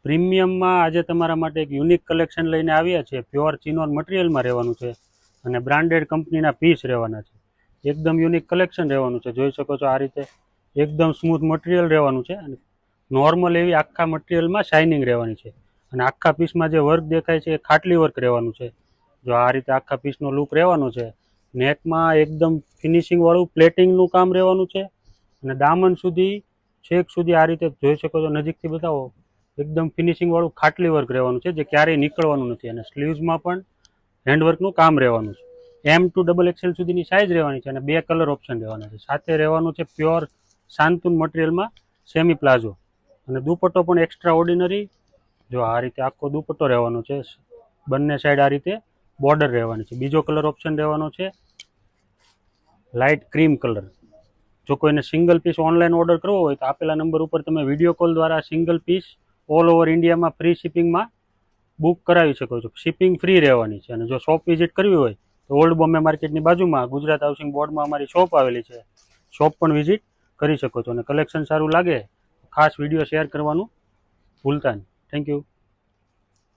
પ્રીમિયમમાં આજે તમારા માટે એક યુનિક કલેક્શન લઈને આવ્યા છે. પ્યોર ચિનોન મટીરિયલમાં રહેવાનું છે અને બ્રાન્ડેડ કંપનીના પીસ રહેવાના છે. એકદમ યુનિક કલેક્શન રહેવાનું છે. જોઈ શકો છો આ રીતે એકદમ સ્મૂથ મટીરિયલ રહેવાનું છે અને નોર્મલ એવી આખા મટીરિયલમાં શાઇનિંગ રહેવાની છે. અને આખા પીસમાં જે વર્ક દેખાય છે એ ખાટલી વર્ક રહેવાનું છે. જો આ રીતે આખા પીસનો લુક રહેવાનો છે. નેકમાં એકદમ ફિનિશિંગવાળું પ્લેટિંગનું કામ રહેવાનું છે અને દામન સુધી છેક સુધી આ રીતે જોઈ શકો છો. નજીકથી બતાવો. એકદમ ફિનિશિંગવાળું ખાટલી વર્ક રહેવાનું છે જે ક્યારેય નીકળવાનું નથી. અને સ્લીવ્સમાં પણ હેન્ડવર્કનું કામ રહેવાનું છે. M to XXL સુધીની સાઇઝ રહેવાની છે અને 2 કલર ઓપ્શન રહેવાના છે. સાથે રહેવાનું છે પ્યોર શાંતુન મટીરિયલમાં સેમી પ્લાઝો અને દુપટ્ટો પણ એક્સ્ટ્રા ઓર્ડિનરી. જો આ રીતે આખો દુપટ્ટો રહેવાનો છે. બંને સાઈડ આ રીતે બોર્ડર રહેવાની છે. બીજો કલર ઓપ્શન રહેવાનો છે લાઇટ ક્રીમ કલર. જો કોઈને સિંગલ પીસ ઓનલાઈન ઓર્ડર કરવો હોય તો આપેલા નંબર ઉપર તમે વિડીયો કોલ દ્વારા સિંગલ પીસ ઓલ ઓવર ઇન્ડિયામાં ફ્રી શિપિંગમાં બુક કરાવી શકો છો. શિપિંગ ફ્રી રહેવાની છે. અને જો શોપ વિઝિટ કરવી હોય તો ઓલ્ડ બોમ્બે માર્કેટની બાજુમાં ગુજરાત હાઉસિંગ બોર્ડમાં અમારી શોપ આવેલી છે. શોપ પણ વિઝિટ કરી શકો છો. અને કલેક્શન સારું લાગે ખાસ વિડીયો શેર કરવાનું ભૂલતા નહીં. Thank you.